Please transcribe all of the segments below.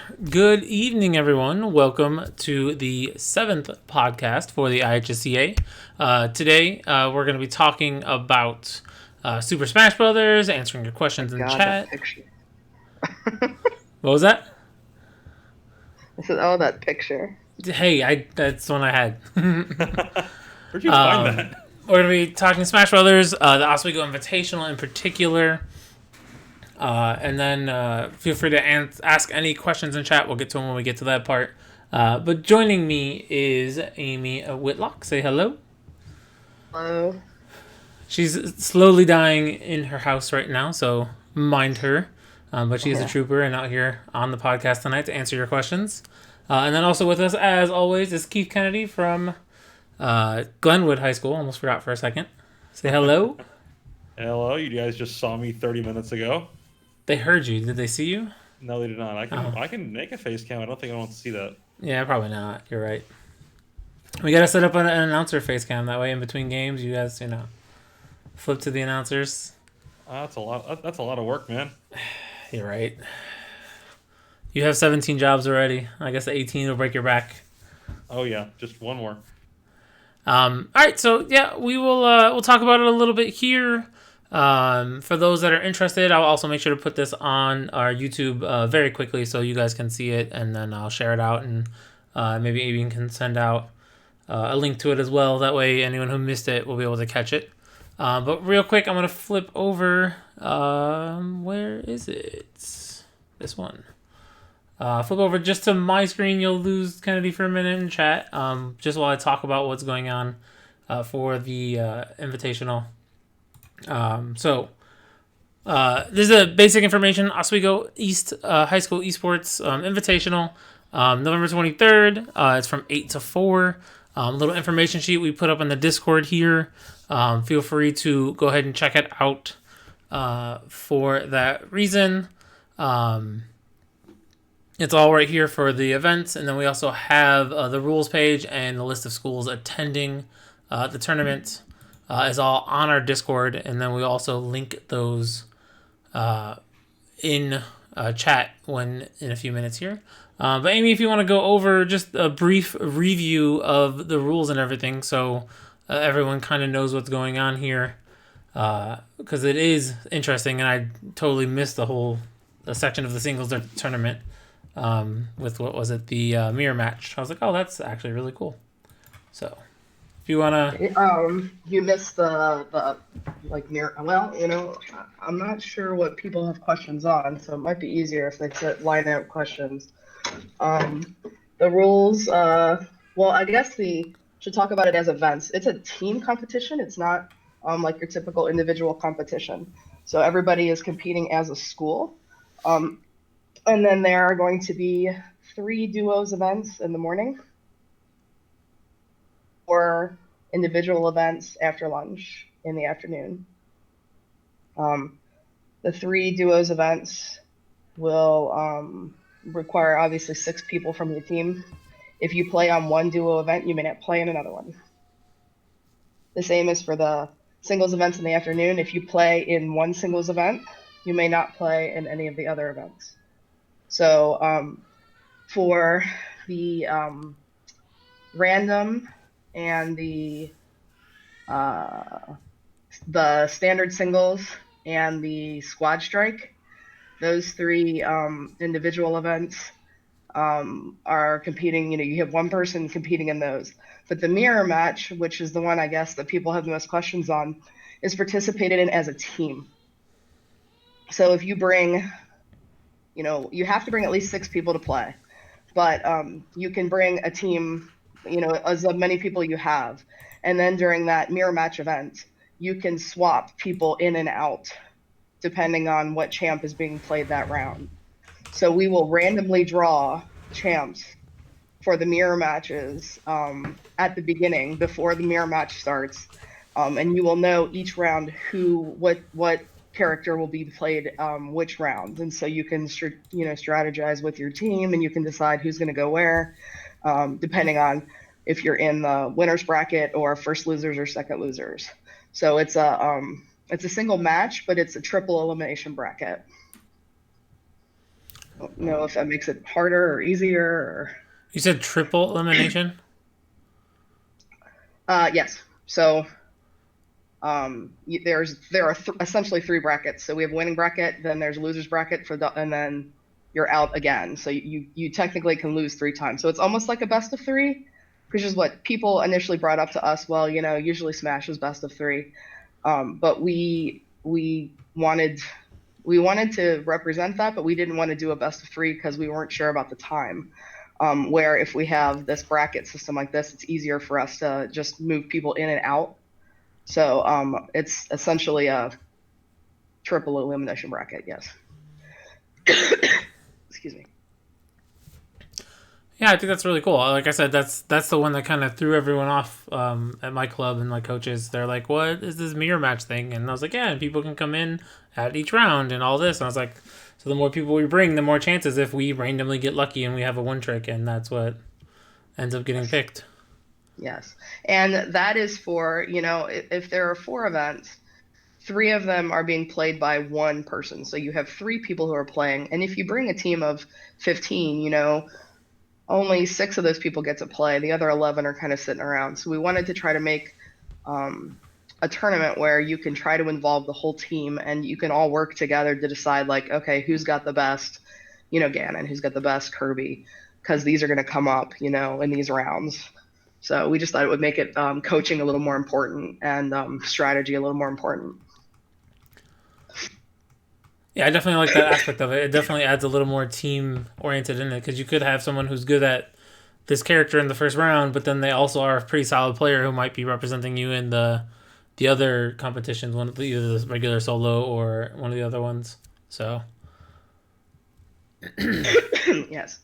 Good evening, everyone. Welcome to the 7th podcast for the IHSEA. Today, we're going to be talking about Super Smash Brothers, answering your questions in God, that chat. picture. What was that? I said, oh, that picture. Hey, that's the one I had. Where'd you find that? We're going to be talking Smash Brothers, the Oswego Invitational in particular. And then feel free to ask any questions in chat. We'll get to them when we get to that part. But joining me is Amy Whitlock. Say hello. Hello. She's slowly dying in her house right now, so mind her. But she is a trooper and out here on the podcast tonight to answer your questions. And then also with us, as always, is Keith Kennedy from Glenwood High School. Almost forgot for a second. Say hello. Hello, you guys just saw me 30 minutes ago. They heard you. Did they see you? No, they did not. I can make a face cam. I don't think I want to see that. Yeah, probably not. You're right. We gotta set up an announcer face cam. That way, in between games, you guys, flip to the announcers. That's a lot. That's a lot of work, man. You're right. You have 17 jobs already. I guess the 18 will break your back. Oh yeah, just one more. All right, so yeah, we'll talk about it a little bit here. For those that are interested, I'll also make sure to put this on our YouTube very quickly so you guys can see it, and then I'll share it out, and maybe Avian can send out a link to it as well. That way, anyone who missed it will be able to catch it. But real quick, I'm gonna flip over. Where is it? This one. Flip over just to my screen. You'll lose Kennedy for a minute in chat. Just while I talk about what's going on for the Invitational. This is a basic information. Oswego East High School Esports Invitational, November 23rd. It's from 8 to 4. Little information sheet we put up on the Discord here. Feel free to go ahead and check it out for that reason. It's all right here for the events, and then we also have the rules page and the list of schools attending the tournament. Is all on our Discord, and then we also link those in chat in a few minutes here. But Amy, if you want to go over just a brief review of the rules and everything, so everyone kind of knows what's going on here, because it is interesting, and I totally missed the section of the singles tournament with the mirror match. I was like, oh, that's actually really cool. So. If you wanna, you missed the mirror. Well, I'm not sure what people have questions on, so it might be easier if they could line out questions. The rules. Well, I guess we should talk about it as events. It's a team competition. It's not like your typical individual competition. So everybody is competing as a school. And then there are going to be 3 duos events in the morning, or individual events after lunch in the afternoon. The 3 duos events will require obviously 6 people from your team. If you play on one duo event, you may not play in another one. The same is for the singles events in the afternoon. If you play in one singles event, you may not play in any of the other events. So for the random and the standard singles and the squad strike, those 3 individual events are competing. You have one person competing in those. But the mirror match, which is the one I guess that people have the most questions on, is participated in as a team. So if you bring, you have to bring at least 6 people to play, but you can bring a team, as many people you have. And then during that mirror match event, you can swap people in and out depending on what champ is being played that round. So we will randomly draw champs for the mirror matches at the beginning before the mirror match starts. And you will know each round what character will be played which round. And so you can strategize with your team, and you can decide who's going to go where, depending on if you're in the winner's bracket or first losers or second losers. So it's a single match, but it's a triple elimination bracket. don't know if that makes it harder or easier. Or... You said triple elimination? Yes. So there are essentially 3 brackets. So we have winning bracket, then there's losers bracket and then you're out again. So you technically can lose 3 times. So it's almost like a best of 3, which is what people initially brought up to us. Well, usually Smash is best of 3, but we wanted to represent that, but we didn't want to do a best of 3 because we weren't sure about the time. Where if we have this bracket system like this, it's easier for us to just move people in and out. So it's essentially a triple elimination bracket, yes. Excuse me. Yeah, I think that's really cool. Like I said, that's the one that kind of threw everyone off at my club and my coaches. They're like, what is this mirror match thing? And I was like, yeah, and people can come in at each round and all this. And I was like, so the more people we bring, the more chances if we randomly get lucky and we have a one trick, and that's what ends up getting picked. Yes. And that is for, if there are 4 events, 3 of them are being played by one person. So you have 3 people who are playing. And if you bring a team of 15, only 6 of those people get to play. The other 11 are kind of sitting around. So we wanted to try to make a tournament where you can try to involve the whole team and you can all work together to decide, like, okay, who's got the best, Ganon, who's got the best Kirby, because these are going to come up, in these rounds. So we just thought it would make it coaching a little more important and strategy a little more important. Yeah, I definitely like that aspect of it. It definitely adds a little more team-oriented in it, because you could have someone who's good at this character in the first round, but then they also are a pretty solid player who might be representing you in the other competitions, either the regular solo or one of the other ones. So, yes.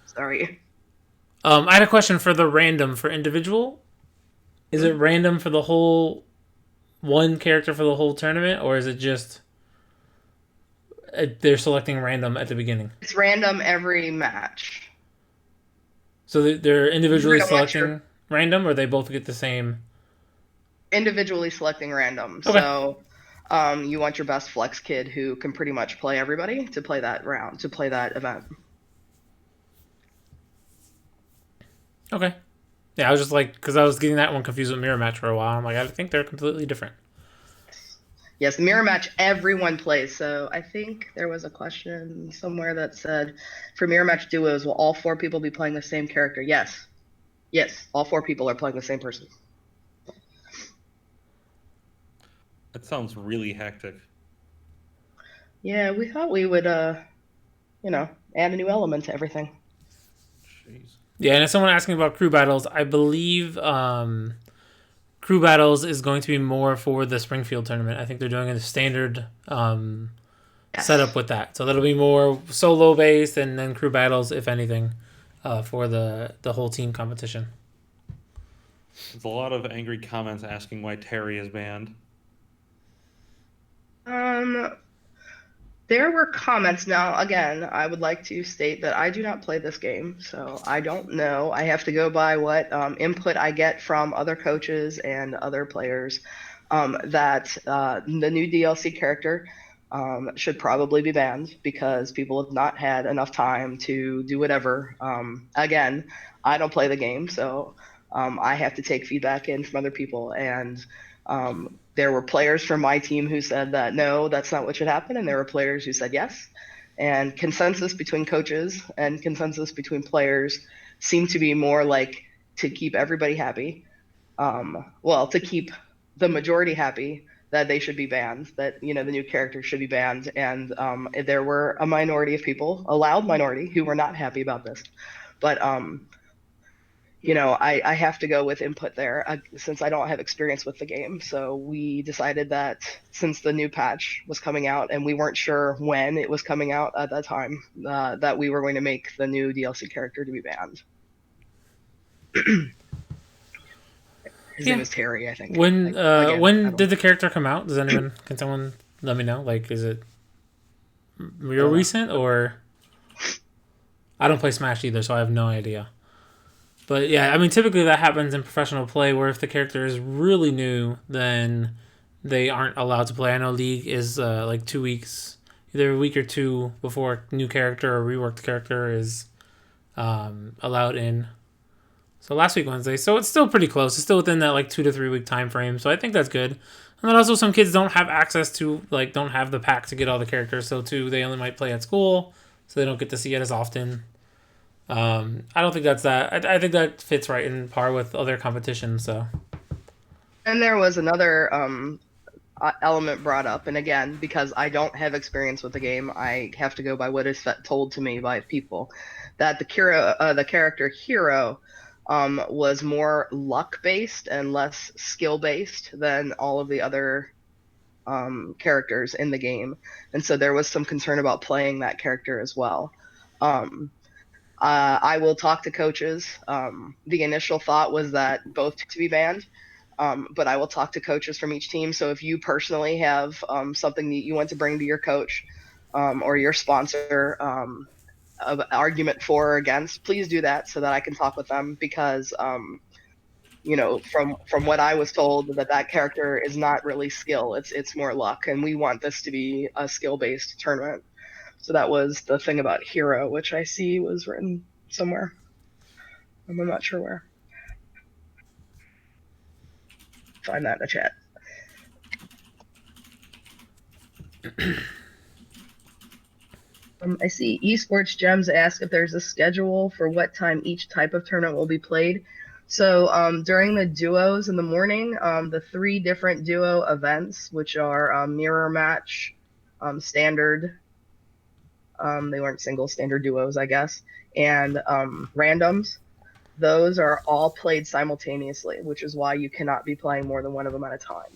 Sorry. I had a question for the random for individual. Is it random for the whole one character for the whole tournament, or is it just they're selecting random at the beginning? It's random every match. So they're individually selecting random, or they both get the same? Individually selecting random. Okay. So you want your best flex kid who can pretty much play everybody to play that round, to play that event. Okay. Yeah, I was just like, because I was getting that one confused with mirror match for a while. I'm like, I think they're completely different. Yes, the mirror match, everyone plays. So I think there was a question somewhere that said, for mirror match duos, will all 4 people be playing the same character? Yes. Yes, all 4 people are playing the same person. That sounds really hectic. Yeah, we thought we would, add a new element to everything. Jeez. Yeah, and if someone asking about crew battles, I believe crew battles is going to be more for the Springfield tournament. I think they're doing a standard setup with that. So that'll be more solo based, and then crew battles, if anything, for the whole team competition. There's a lot of angry comments asking why Terry is banned. There were comments. Now, again, I would like to state that I do not play this game, so I don't know. I have to go by what input I get from other coaches and other players, that the new DLC character should probably be banned because people have not had enough time to do whatever. Again, I don't play the game, so I have to take feedback in from other people, and there were players from my team who said that no, that's not what should happen, and there were players who said yes. And consensus between coaches and consensus between players seemed to be more like to keep everybody happy. To keep the majority happy, that they should be banned, that the new characters should be banned. And there were a minority of people, a loud minority, who were not happy about this. But I have to go with input there since I don't have experience with the game. So we decided that since the new patch was coming out and we weren't sure when it was coming out at that time, that we were going to make the new DLC character to be banned. His name is Terry, I think. When did the character come out? Can someone let me know? Like, is it real recent, or? I don't play Smash either, so I have no idea. But yeah, I mean, typically that happens in professional play, where if the character is really new, then they aren't allowed to play. I know League is like 2 weeks. either a week or two before new character or reworked character is allowed in. So last week Wednesday, so it's still pretty close. It's still within that like 2 to 3 week time frame. So I think that's good. And then also some kids don't have access to don't have the pack to get all the characters. So too, they only might play at school, so they don't get to see it as often. I don't think that's that. I think that fits right in par with other competitions. So. And there was another element brought up, and again, because I don't have experience with the game, I have to go by what is told to me by people. That the character Hero was more luck based and less skill based than all of the other characters in the game, and so there was some concern about playing that character as well. I will talk to coaches. The initial thought was that both to be banned, but I will talk to coaches from each team. So if you personally have something that you want to bring to your coach or your sponsor, of argument for or against, please do that so that I can talk with them, because from what I was told, that character is not really skill, it's more luck, and we want this to be a skill-based tournament. So that was the thing about Hero, which I see was written somewhere. I'm not sure where. Find that in the chat. I see Esports Gems ask if there's a schedule for what time each type of tournament will be played. So during the duos in the morning, the 3 different duo events, which are mirror match, standard, they weren't single, standard duos, I guess, and randoms, those are all played simultaneously, which is why you cannot be playing more than one of them at a time.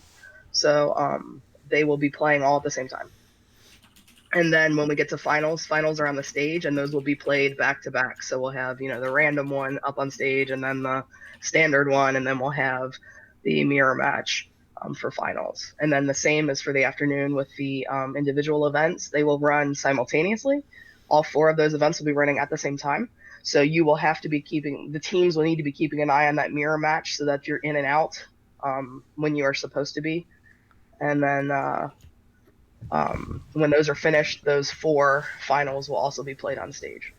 So they will be playing all at the same time. And then when we get to finals are on the stage, and those will be played back to back. So we'll have, the random one up on stage, and then the standard one, and then we'll have the mirror match for finals. And then the same is for the afternoon with the individual events. They will run simultaneously. All 4 of those events will be running at the same time. So you will have to be the teams will need to be keeping an eye on that mirror match so that you're in and out when you are supposed to be. And then when those are finished, those 4 finals will also be played on stage.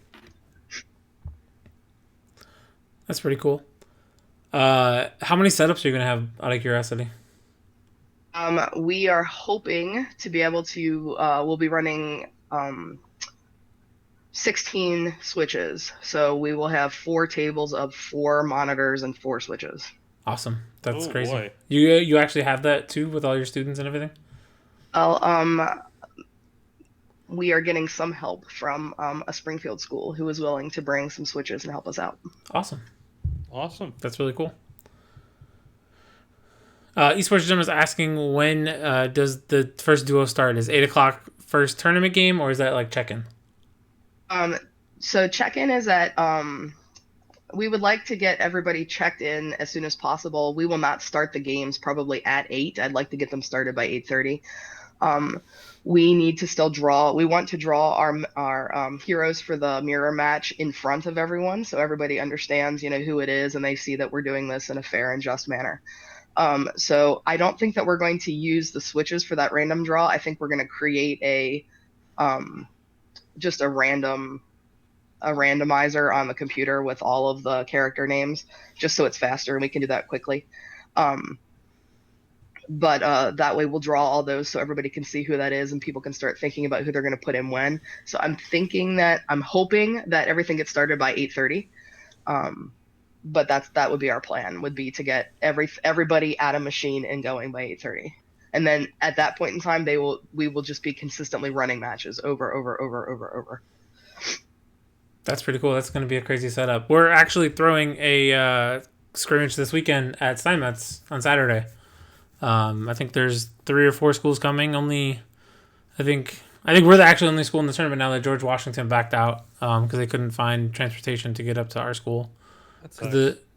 That's pretty cool. How many setups are you going to have, out of curiosity? We are hoping to be able to, we'll be running 16 switches. So we will have 4 tables of 4 monitors and 4 switches. Awesome. That's crazy. Boy. You actually have that too with all your students and everything? We are getting some help from a Springfield school who is willing to bring some switches and help us out. Awesome. That's really cool. Esports Gym is asking, when does the first duo start? Is 8 o'clock first tournament game, or is that like check-in? So check-in is at we would like to get everybody checked in as soon as possible. We will not start the games probably at 8. I'd like to get them started by 8:30. We need to still draw. We want to draw our heroes for the mirror match in front of everyone, so everybody understands, who it is, and they see that we're doing this in a fair and just manner. So I don't think that we're going to use the switches for that random draw. I think we're going to create just a randomizer on the computer with all of the character names, just so it's faster and we can do that quickly. But that way we'll draw all those so everybody can see who that is, and people can start thinking about who they're going to put in when. So I'm hoping that everything gets started by 8:30. But that would be our plan, would be to get everybody at a machine and going by 8:30. And then at that point in time, we will just be consistently running matches over. That's pretty cool. That's going to be a crazy setup. We're actually throwing a scrimmage this weekend at Steinmetz on Saturday. I think there's 3 or 4 schools coming. I think we're the actually only school in the tournament now that George Washington backed out because they couldn't find transportation to get up to our school.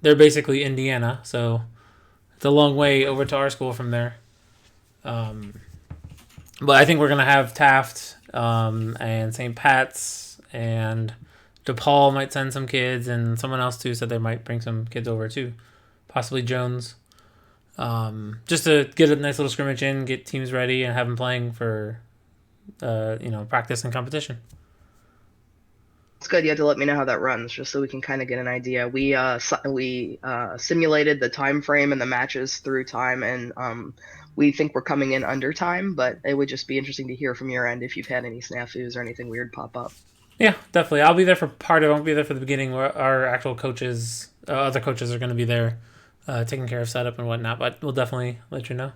They're basically Indiana, so it's a long way over to our school from there. But I think we're gonna have Taft and St. Pat's, and DePaul might send some kids, and someone else too said they might bring some kids over too, possibly Jones. Just to get a nice little scrimmage in, get teams ready, and have them playing for practice and competition. It's good. You have to let me know how that runs, just so we can kind of get an idea. We simulated the time frame and the matches through time, and we think we're coming in under time. But it would just be interesting to hear from your end if you've had any snafus or anything weird pop up. Yeah, definitely. I'll be there for part of it. I won't be there for the beginning. Where our actual coaches, other coaches, are going to be there, taking care of setup and whatnot. But we'll definitely let you know.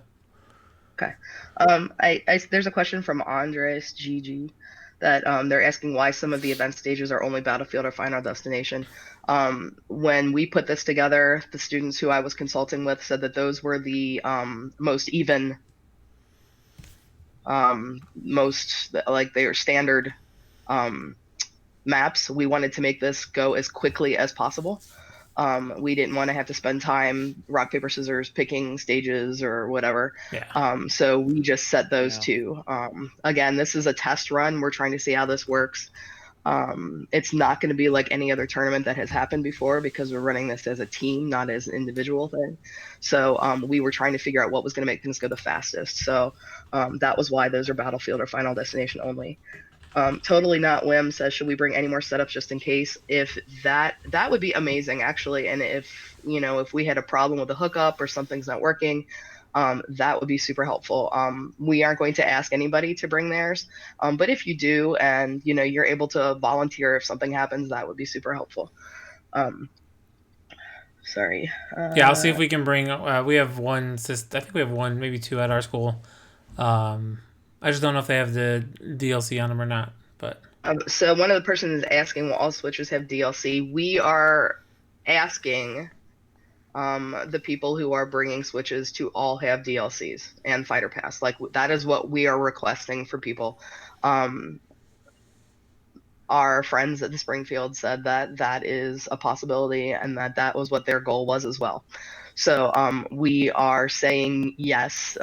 Okay. There's a question from Andres GG that they're asking why some of the event stages are only Battlefield or Final Destination. When we put this together, the students who I was consulting with said that those were the most even, they are standard maps. We wanted to make this go as quickly as possible. We didn't want to have to spend time rock, paper, scissors picking stages or whatever. Yeah. So we just set those two. Again, this is a test run. We're trying to see how this works. It's not going to be like any other tournament that has happened before because we're running this as a team, not as an individual thing. So we were trying to figure out what was going to make things go the fastest. So that was why those are Battlefield or Final Destination only. Totally Not Whim says, should we bring any more setups just in case? If that would be amazing, actually. And if we had a problem with a hookup or something's not working, that would be super helpful. We aren't going to ask anybody to bring theirs, but if you do and you're able to volunteer if something happens, that would be super helpful. Sorry. Yeah, I'll see if we can bring. We have one. I think we have one, maybe two at our school. I just don't know if they have the DLC on them or not. But so one of the persons is asking, will all switches have DLC? We are asking the people who are bringing switches to all have DLCs and Fighter Pass. Like, that is what we are requesting for people. Our friends at the Springfield said that is a possibility and that was what their goal was as well. So we are saying yes,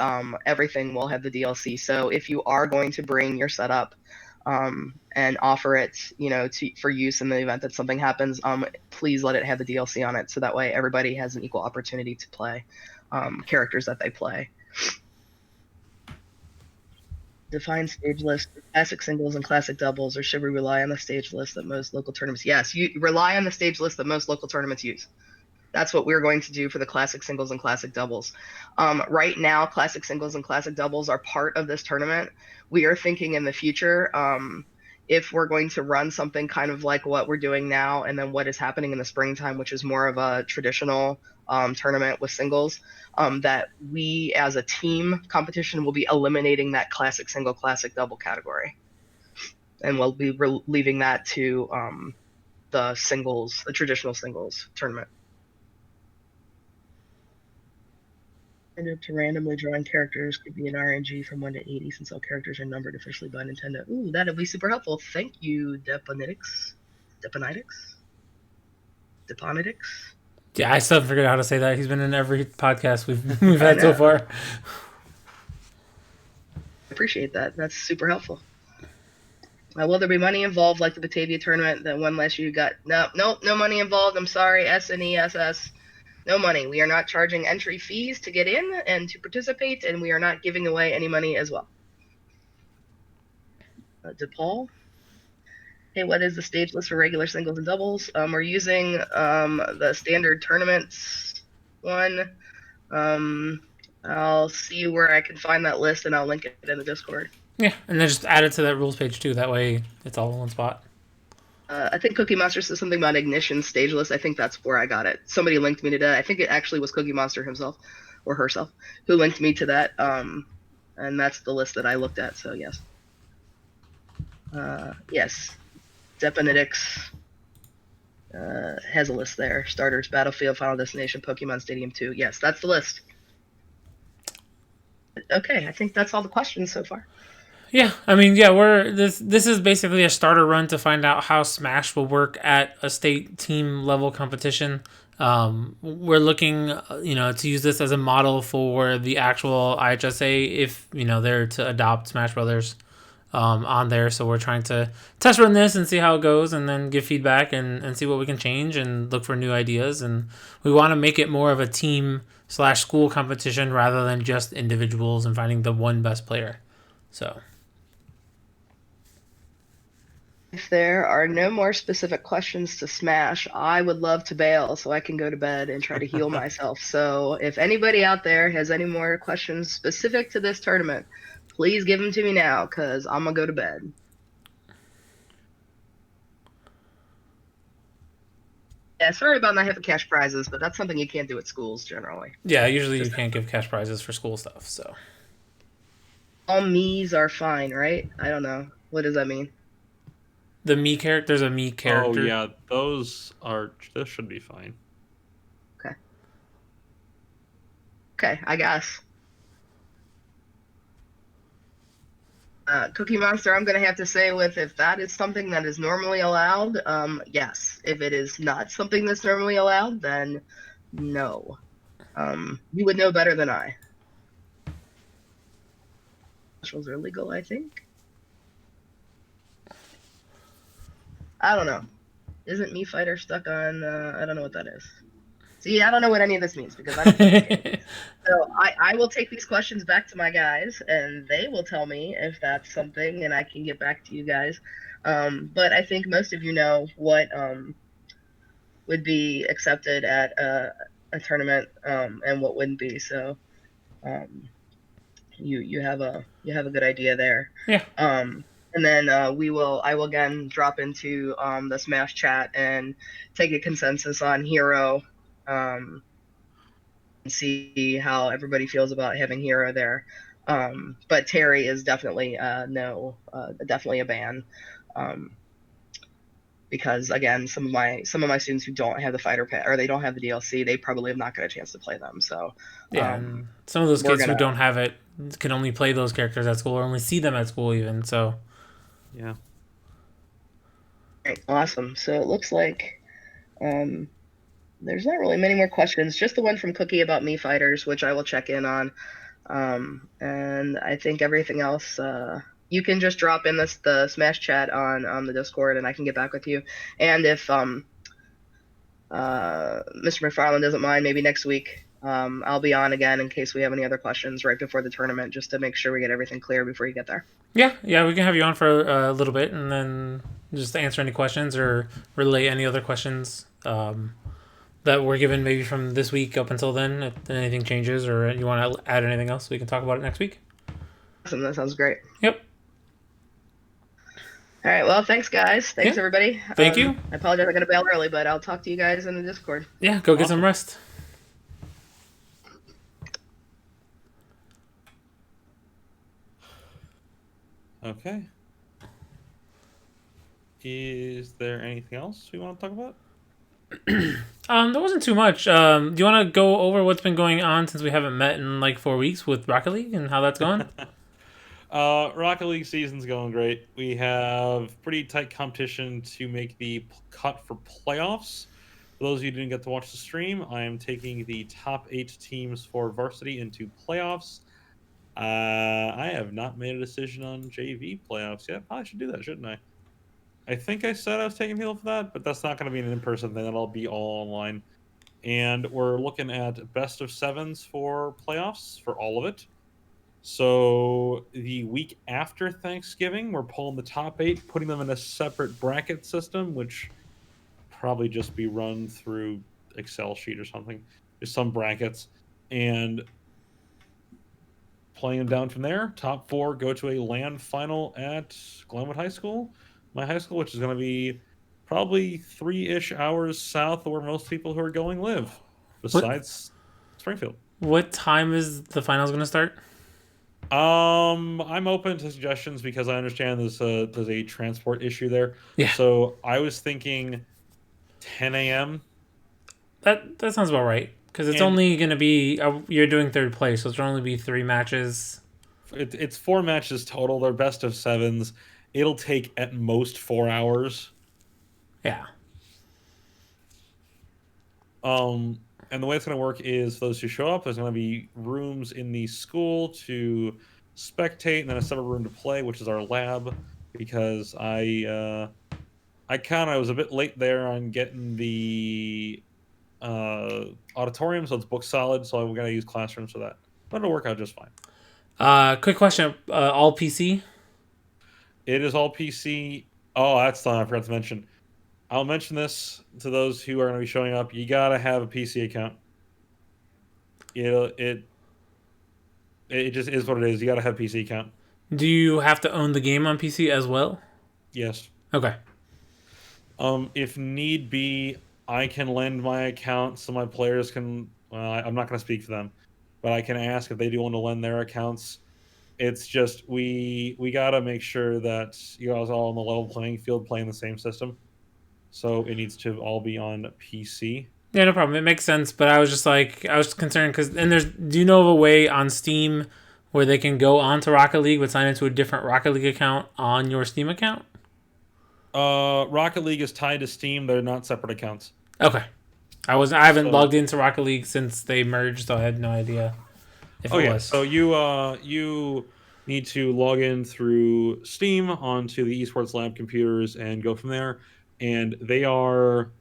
everything will have the DLC. So if you are going to bring your setup and offer it, for use in the event that something happens, please let it have the DLC on it. So that way everybody has an equal opportunity to play characters that they play. Define stage list for classic singles and classic doubles, or should we rely on the stage list that most local tournaments? Yes, you rely on the stage list that most local tournaments use. That's what we're going to do for the classic singles and classic doubles. Right now, classic singles and classic doubles are part of this tournament. We are thinking in the future, if we're going to run something kind of like what we're doing now and then what is happening in the springtime, which is more of a traditional tournament with singles, that we as a team competition will be eliminating that classic single, classic double category. And we'll be leaving that to the traditional singles tournament. To randomly drawing characters could be an RNG from 1 to 80 since all characters are numbered officially by Nintendo. Ooh, that'd be super helpful. Thank you, Deponitics. Yeah, I still haven't figured out how to say that. He's been in every podcast we've had so far. Appreciate that. That's super helpful. Will there be money involved like the Batavia tournament? That one last year you got? No money involved. I'm sorry, SNESS. No money. We are not charging entry fees to get in and to participate, and we are not giving away any money as well. DePaul. Hey, what is the stage list for regular singles and doubles? We're using the standard tournaments one. I'll see where I can find that list, and I'll link it in the Discord. Yeah, and then just add it to that rules page too. That way it's all in one spot. I think Cookie Monster says something about Ignition stage list. I think that's where I got it. Somebody linked me to that. I think it actually was Cookie Monster himself or herself who linked me to that. And that's the list that I looked at. So yes. Yes. Deponitics has a list there. Starters, Battlefield, Final Destination, Pokemon Stadium 2. Yes, that's the list. Okay, I think that's all the questions so far. Yeah, I mean, yeah, this is basically a starter run to find out how Smash will work at a state team level competition. We're looking, to use this as a model for the actual IHSA if they're to adopt Smash Brothers on there. So we're trying to test run this and see how it goes, and then give feedback and see what we can change and look for new ideas. And we want to make it more of a team/school competition rather than just individuals and finding the one best player. So. If there are no more specific questions to smash, I would love to bail so I can go to bed and try to heal myself. So if anybody out there has any more questions specific to this tournament, please give them to me now because I'm going to go to bed. Yeah, sorry about not having cash prizes, but that's something you can't do at schools generally. Yeah, usually you can't give cash prizes for school stuff, so. All me's are fine, right? I don't know. What does that mean? The me character, there's a me character. Oh yeah, those should be fine. Okay. Okay, I guess. Cookie Monster, I'm going to have to say if that is something that is normally allowed, yes. If it is not something that's normally allowed, then no. You would know better than I. Specials are legal, I think. I don't know. Isn't Me Fighter stuck on, I don't know what that is. See, I don't know what any of this means because I don't know what it means. So I will take these questions back to my guys, and they will tell me if that's something, and I can get back to you guys. But I think most of you know what would be accepted at a tournament and what wouldn't be. So you have a good idea there. Yeah. And then I will again drop into the Smash chat and take a consensus on Hero. And see how everybody feels about having Hero there. But Terry is definitely definitely a ban. Because again, some of my students who don't have the fighter pass or they don't have the DLC, they probably have not got a chance to play them. So yeah, and some of those kids who don't have it can only play those characters at school or only see them at school even. So yeah. Right, awesome. So it looks like there's not really many more questions. Just the one from Cookie about Me Fighters, which I will check in on. And I think everything else, you can just drop in the Smash chat on the Discord, and I can get back with you. And if Mr. McFarland doesn't mind, maybe next week I'll be on again in case we have any other questions right before the tournament, just to make sure we get everything clear before you get there. Yeah, we can have you on for a little bit, and then just answer any questions or relay any other questions that were given maybe from this week up until then. If anything changes or you want to add anything else, we can talk about it next week. Awesome, that sounds great. Yep. All right, well, thanks, guys. Thanks, everybody. Thank you. I apologize I'm going to bail early, but I'll talk to you guys in the Discord. Yeah, go get some rest. Okay. Is there anything else we want to talk about? There wasn't too much. Do you want to go over what's been going on since we haven't met in like 4 weeks with Rocket League and how that's gone? Rocket League season's going great. We have pretty tight competition to make the cut for playoffs. For those of you who didn't get to watch the stream, I am taking the top 8 teams for varsity into playoffs. I have not made a decision on JV playoffs yet. I should do that, shouldn't I? I think I said I was taking people for that, but that's not going to be an in-person thing. That'll be all online. And we're looking at best of 7s for playoffs for all of it. So the week after Thanksgiving, we're pulling the top 8, putting them in a separate bracket system, which probably just be run through Excel sheet or something. Just some brackets. And playing them down from there. Top 4 go to a LAN final at Glenwood High School, my high school, which is going to be probably 3-ish hours south of where most people who are going live, besides Springfield. What time is the finals going to start? I'm open to suggestions because I understand there's a transport issue there. Yeah. So I was thinking 10 a.m. That sounds about right. Because it's only going to be, you're doing third place, so it'll only be 3 matches. It's 4 matches total. They're best of 7s. It'll take at most 4 hours. Yeah. And the way it's going to work is those who show up, there's going to be rooms in the school to spectate, and then a separate room to play, which is our lab, because I was a bit late there on getting the auditorium, so it's booked solid, so we're going to use classrooms for that. But it'll work out just fine. Quick question. All PC? It is all PC. Oh, that's something I forgot to mention. I'll mention this to those who are going to be showing up. You got to have a PC account. It it just is what it is. You got to have a PC account. Do you have to own the game on PC as well? Yes. Okay. If need be, I can lend my account so my players can. Well, I'm not going to speak for them, but I can ask if they do want to lend their accounts. It's just we got to make sure that you guys are all on the level playing field, playing the same system. So it needs to all be on PC. Yeah, no problem. It makes sense, but I was just like, I was concerned because, and do you know of a way on Steam where they can go onto Rocket League but sign into a different Rocket League account on your Steam account? Rocket League is tied to Steam. They're not separate accounts. Okay. I haven't logged into Rocket League since they merged, so I had no idea if it was. So you need to log in through Steam onto the Esports Lab computers and go from there. And they are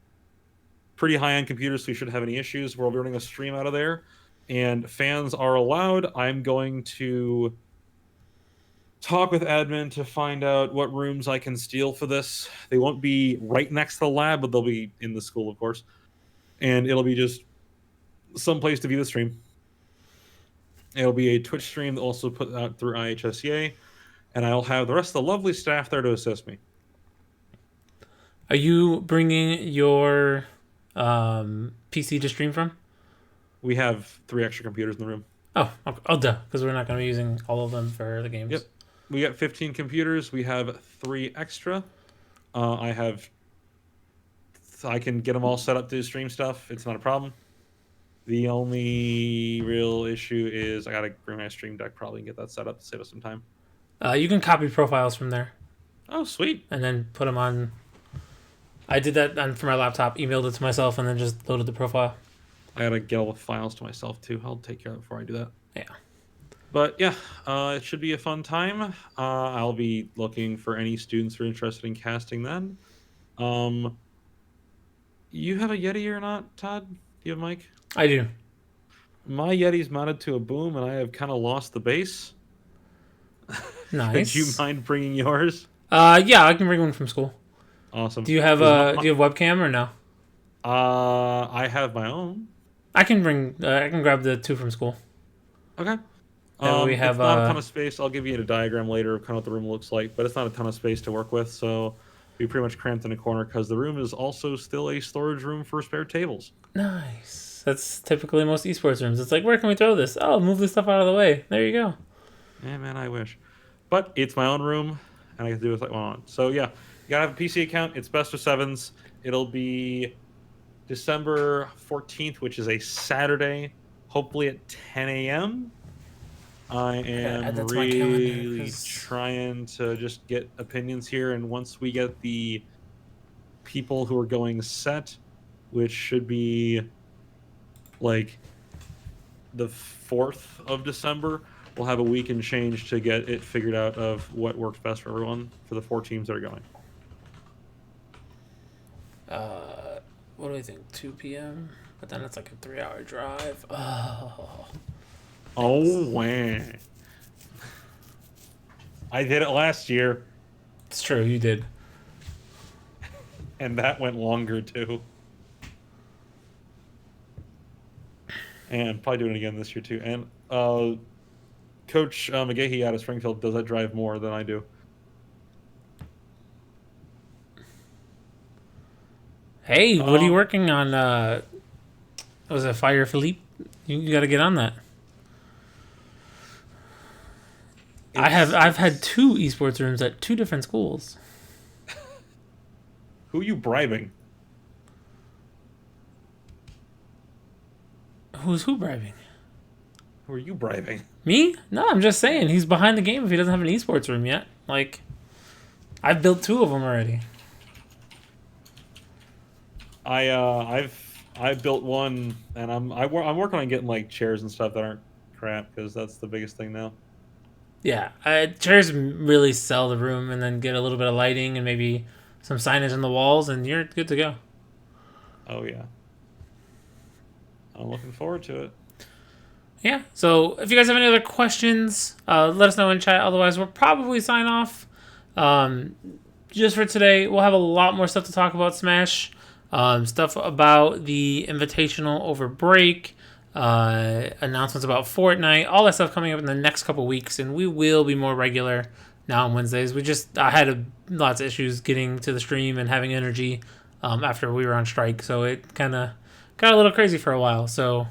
pretty high-end computers, so you shouldn't have any issues. We're running a stream out of there, and fans are allowed. I'm going to talk with admin to find out what rooms I can steal for this. They won't be right next to the lab, but they'll be in the school, of course. And it'll be just some place to view the stream. It'll be a Twitch stream that also put out through IHSEA, and I'll have the rest of the lovely staff there to assist me. Are you bringing your PC to stream from? We have 3 extra computers in the room. Oh, duh, because we're not going to be using all of them for the games. Yep. We got 15 computers. We have 3 extra. I can get them all set up to stream stuff. It's not a problem. The only real issue is I got to bring my stream deck probably and get that set up to save us some time. You can copy profiles from there. Oh, sweet. And then put them on. I did that for my laptop, emailed it to myself, and then just loaded the profile. I got to get all the files to myself, too. I'll take care of it before I do that. Yeah. But, yeah, it should be a fun time. I'll be looking for any students who are interested in casting then. You have a Yeti or not, Todd? Do you have a mic? I do. My Yeti's mounted to a boom, and I have kind of lost the base. Nice. Would you mind bringing yours? Yeah, I can bring one from school. Awesome. Do you have webcam or no? I have my own. I can grab the 2 from school. Okay. We have it's not a ton of space. I'll give you a diagram later of kind of what the room looks like, but it's not a ton of space to work with, so we pretty much cramped in a corner because the room is also still a storage room for spare tables. Nice. That's typically most esports rooms. It's like, where can we throw this? Oh, move this stuff out of the way. There you go. Yeah, man, I wish. But it's my own room, and I can do what I want. So, yeah, you got to have a PC account. It's best of 7s. It'll be December 14th, which is a Saturday, hopefully at 10 a.m. I am really trying to just get opinions here, and once we get the people who are going set, which should be like the 4th of December, we'll have a week and change to get it figured out of what works best for everyone for the 4 teams that are going. What do we think? 2 p.m.? But then it's like a 3-hour drive. Oh, man. I did it last year. It's true, you did. And that went longer, too. And probably doing it again this year, too. And Coach McGahee out of Springfield does that drive more than I do. Hey, what are you working on? Was it Fire Philippe? You got to get on that. I've had 2 esports rooms at 2 different schools. Who are you bribing? Who's who bribing? Who are you bribing? Me? No, I'm just saying he's behind the game if he doesn't have an esports room yet. Like, I've built 2 of them already. I've built one, and I'm working on getting like chairs and stuff that aren't crap because that's the biggest thing now. Yeah, chairs really sell the room, and then get a little bit of lighting and maybe some signage on the walls, and you're good to go. Oh yeah, I'm looking forward to it. Yeah, so if you guys have any other questions, let us know in chat. Otherwise, we'll probably sign off. just for today. We'll have a lot more stuff to talk about Smash. Stuff about the Invitational over break. Announcements about Fortnite. All that stuff coming up in the next couple weeks. And we will be more regular now on Wednesdays. I had lots of issues getting to the stream and having energy after we were on strike. So it kind of got a little crazy for a while. So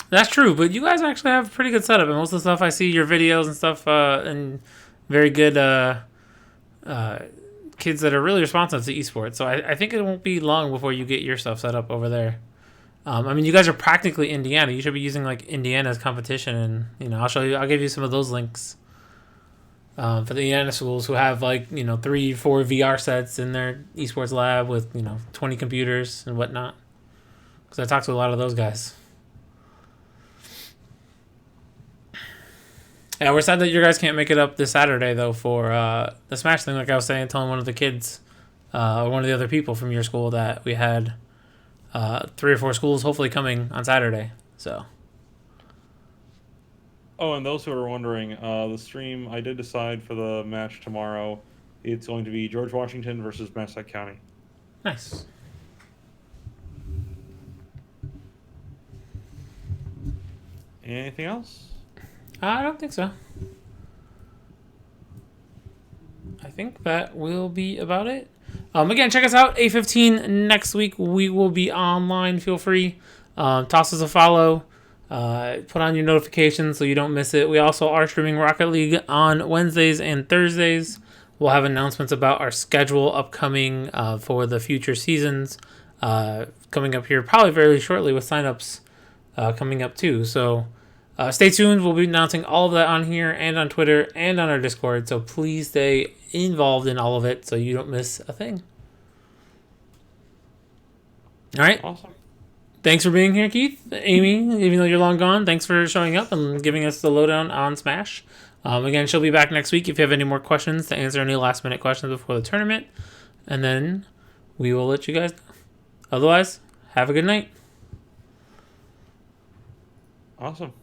that's true. But you guys actually have a pretty good setup. And most of the stuff I see, your videos and stuff, and very good kids that are really responsive to esports. So I think it won't be long before you get your stuff set up over there. I mean, you guys are practically Indiana. You should be using like Indiana's competition, and I'll give you some of those links for the Indiana schools who have 3-4 VR sets in their esports lab with 20 computers and whatnot. Because I talked to a lot of those guys. Yeah, we're sad that you guys can't make it up this Saturday though for the Smash thing. Like I was saying, telling one of the kids or one of the other people from your school that we had 3 or 4 schools hopefully coming on Saturday. So. Oh, and those who are wondering, the stream, I did decide for the match tomorrow. It's going to be George Washington versus Massachusetts County. Nice. Anything else? I don't think so. I think that will be about it. Again, check us out. 8:15 next week. We will be online. Feel free. Toss us a follow. Put on your notifications so you don't miss it. We also are streaming Rocket League on Wednesdays and Thursdays. We'll have announcements about our schedule upcoming for the future seasons coming up here probably very shortly with signups coming up too. So stay tuned. We'll be announcing all of that on here and on Twitter and on our Discord. So please stay involved in all of it so you don't miss a thing. All right. Awesome. Thanks for being here, Keith. Amy, even though you're long gone, thanks for showing up and giving us the lowdown on Smash. Again, she'll be back next week if you have any more questions to answer any last-minute questions before the tournament. And then we will let you guys know. Otherwise, have a good night. Awesome.